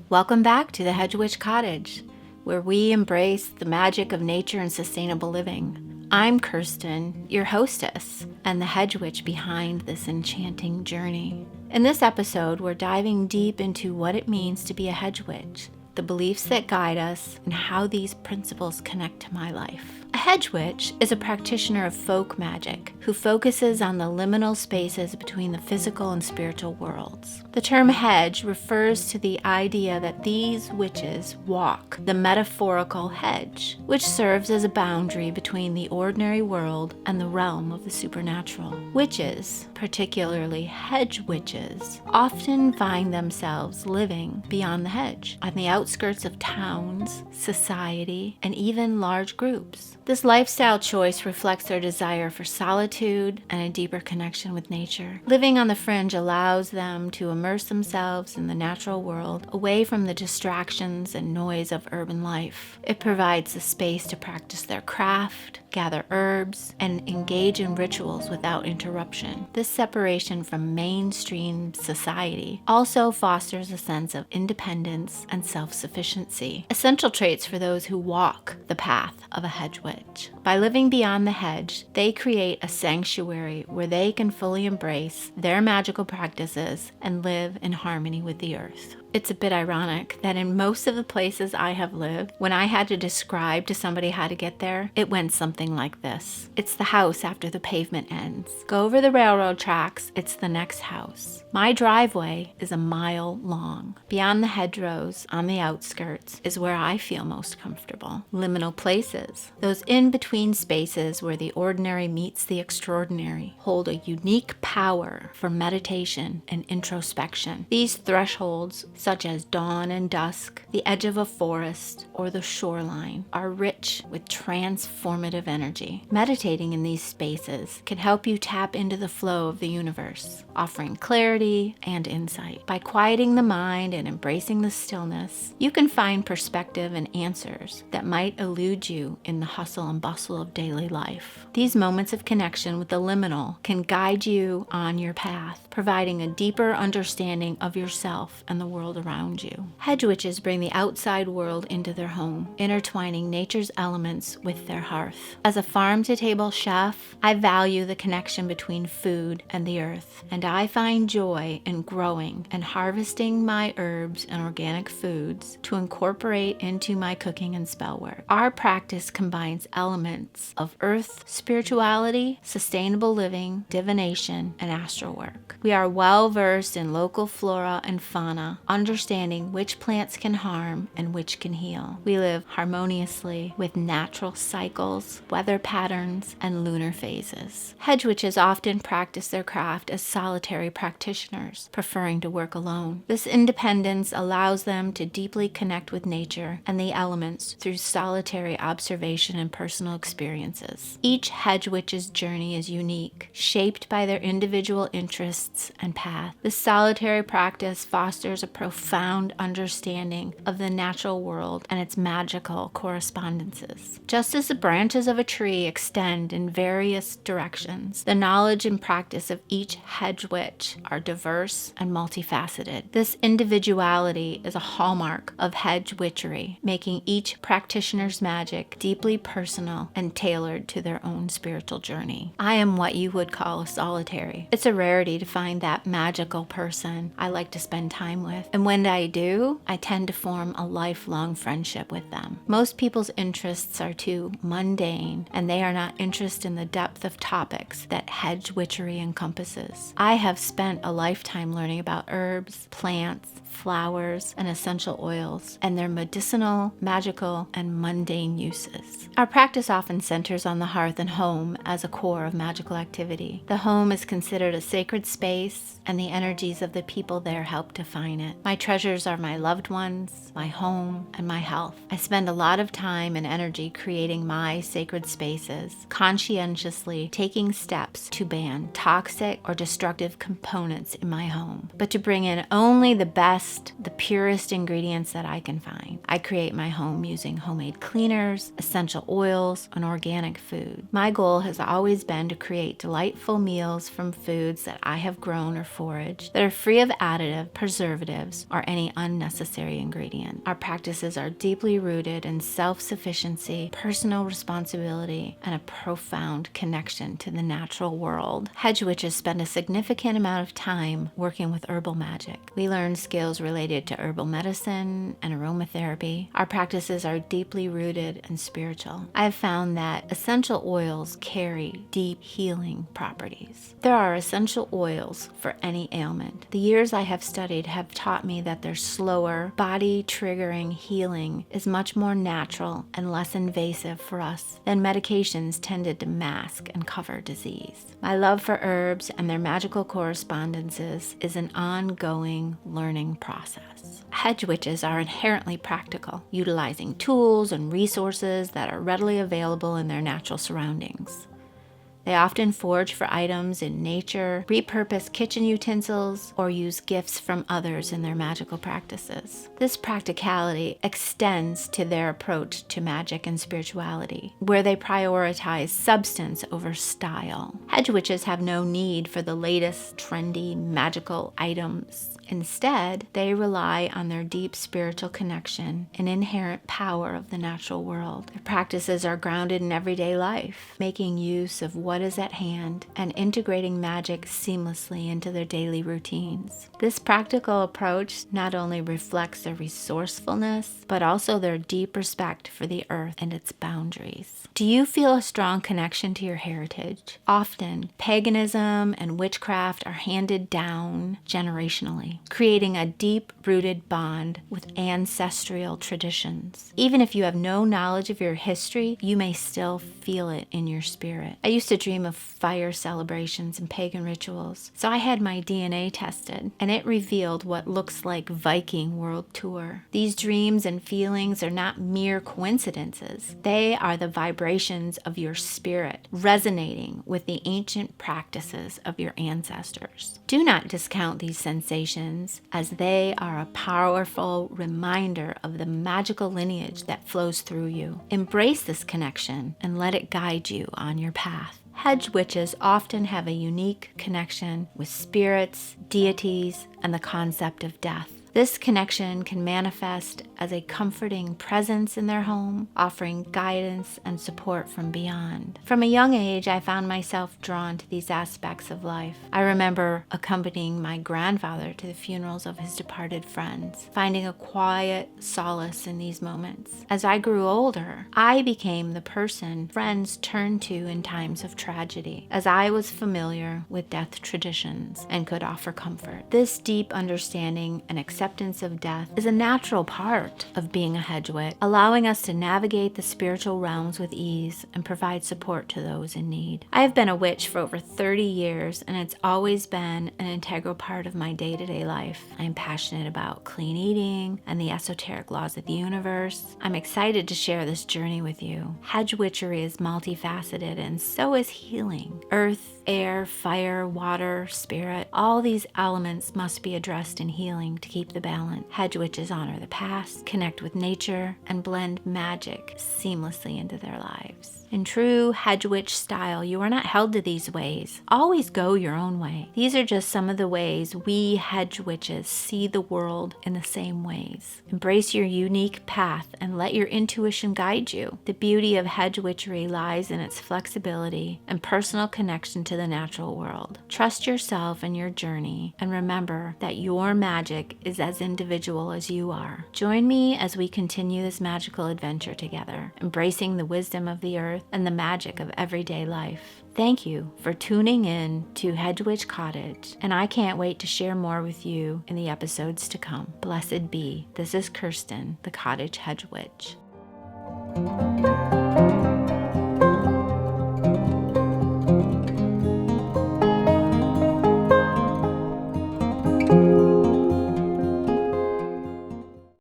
Welcome back to the Hedge Witch Cottage, where we embrace the magic of nature and sustainable living. I'm Kirsten, your hostess, and the Hedge Witch behind this enchanting journey. In this episode, we're diving deep into what it means to be a hedge witch, the beliefs that guide us, and how these principles connect to my life. A hedge witch is a practitioner of folk magic who focuses on the liminal spaces between the physical and spiritual worlds. The term hedge refers to the idea that these witches walk the metaphorical hedge, which serves as a boundary between the ordinary world and the realm of the supernatural. Witches, particularly hedge witches, often find themselves living beyond the hedge, on the outskirts of towns, society, and even large groups. This lifestyle choice reflects their desire for solitude and a deeper connection with nature. Living on the fringe allows them to immerse themselves in the natural world, away from the distractions and noise of urban life. It provides the space to practice their craft, gather herbs, and engage in rituals without interruption. This separation from mainstream society also fosters a sense of independence and self-sufficiency, essential traits for those who walk the path of a hedge witch. By living beyond the hedge, they create a sanctuary where they can fully embrace their magical practices and live in harmony with the earth. It's a bit ironic that in most of the places I have lived, when I had to describe to somebody how to get there, it went something like this. It's the house after the pavement ends. Go over the railroad tracks, it's the next house. My driveway is a mile long. Beyond the hedgerows, on the outskirts, is where I feel most comfortable. Liminal places, those in-between spaces where the ordinary meets the extraordinary, hold a unique power for meditation and introspection. These thresholds, such as dawn and dusk, the edge of a forest, or the shoreline, are rich with transformative energy. Meditating in these spaces can help you tap into the flow of the universe, offering clarity and insight. By quieting the mind and embracing the stillness, you can find perspective and answers that might elude you in the hustle and bustle of daily life. These moments of connection with the liminal can guide you on your path, providing a deeper understanding of yourself and the world around you. Hedge witches bring the outside world into their home, intertwining nature's elements with their hearth. As a farm-to-table chef, I value the connection between food and the earth, and I find joy in growing and harvesting my herbs and organic foods to incorporate into my cooking and spell work. Our practice combines elements of earth spirituality, sustainable living, divination, and astral work. We are well versed in local flora and fauna, understanding which plants can harm and which can heal. We live harmoniously with natural cycles, weather patterns, and lunar phases. Hedge witches often practice their craft as solitary practitioners, preferring to work alone. This independence allows them to deeply connect with nature and the elements through solitary observation and personal experiences. Each hedge witch's journey is unique, shaped by their individual interests and path. This solitary practice fosters a profound understanding of the natural world and its magical correspondences. Just as the branches of a tree extend in various directions, the knowledge and practice of each hedge witch are diverse and multifaceted. This individuality is a hallmark of hedge witchery, making each practitioner's magic deeply personal and tailored to their own spiritual journey. I am what you would call a solitary. It's a rarity to find that magical person I like to spend time with, and when I do, I tend to form a lifelong friendship with them. Most people's interests are too mundane, and they are not interested in the depth of topics that hedge witchery encompasses. I have spent a lifetime learning about herbs, plants, flowers, and essential oils, and their medicinal, magical, and mundane uses. Our practice often centers on the hearth and home as a core of magical activity. The home is considered a sacred space, and the energies of the people there help define it. My My treasures are my loved ones, my home, and my health. I spend a lot of time and energy creating my sacred spaces, conscientiously taking steps to ban toxic or destructive components in my home, but to bring in only the best, the purest ingredients that I can find. I create my home using homemade cleaners, essential oils, and organic food. My goal has always been to create delightful meals from foods that I have grown or foraged that are free of additive, preservatives, or any unnecessary ingredient. Our practices are deeply rooted in self-sufficiency, personal responsibility, and a profound connection to the natural world. Hedge witches spend a significant amount of time working with herbal magic. We learn skills related to herbal medicine and aromatherapy. Our practices are deeply rooted and spiritual. I have found that essential oils carry deep healing properties. There are essential oils for any ailment. The years I have studied have taught me that their slower, body-triggering healing is much more natural and less invasive for us than medications tended to mask and cover disease. My love for herbs and their magical correspondences is an ongoing learning process. Hedge witches are inherently practical, utilizing tools and resources that are readily available in their natural surroundings. They often forage for items in nature, repurpose kitchen utensils, or use gifts from others in their magical practices. This practicality extends to their approach to magic and spirituality, where they prioritize substance over style. Hedge witches have no need for the latest trendy magical items. Instead, they rely on their deep spiritual connection and inherent power of the natural world. Their practices are grounded in everyday life, making use of what is at hand and integrating magic seamlessly into their daily routines. This practical approach not only reflects their resourcefulness, but also their deep respect for the earth and its boundaries. Do you feel a strong connection to your heritage? Often, paganism and witchcraft are handed down generationally, creating a deep-rooted bond with ancestral traditions. Even if you have no knowledge of your history, you may still feel it in your spirit. I used to dream of fire celebrations and pagan rituals, so I had my DNA tested, and it revealed what looks like Viking world tour. These dreams and feelings are not mere coincidences. They are the vibrations of your spirit, resonating with the ancient practices of your ancestors. Do not discount these sensations, as they are a powerful reminder of the magical lineage that flows through you. Embrace this connection and let it guide you on your path. Hedge witches often have a unique connection with spirits, deities, and the concept of death. This connection can manifest as a comforting presence in their home, offering guidance and support from beyond. From a young age, I found myself drawn to these aspects of life. I remember accompanying my grandfather to the funerals of his departed friends, finding a quiet solace in these moments. As I grew older, I became the person friends turned to in times of tragedy, as I was familiar with death traditions and could offer comfort. This deep understanding and acceptance of death is a natural part of being a hedge witch, allowing us to navigate the spiritual realms with ease and provide support to those in need. I have been a witch for over 30 years, and it's always been an integral part of my day-to-day life. I am passionate about clean eating and the esoteric laws of the universe. I'm excited to share this journey with you. Hedge Witchery is multifaceted, and so is healing. Earth, air, fire, water, spirit, all these elements must be addressed in healing to keep the balance. Hedge witches honor the past, connect with nature, and blend magic seamlessly into their lives. In true hedge witch style, you are not held to these ways. Always go your own way. These are just some of the ways we hedge witches see the world in the same ways. Embrace your unique path and let your intuition guide you. The beauty of hedge witchery lies in its flexibility and personal connection to the natural world. Trust yourself and your journey, and remember that your magic is as individual as you are. Join me as we continue this magical adventure together, embracing the wisdom of the earth and the magic of everyday life. Thank you for tuning in to Hedge Witch Cottage, and I can't wait to share more with you in the episodes to come. Blessed be. This is Kirsten, the Cottage Hedge Witch.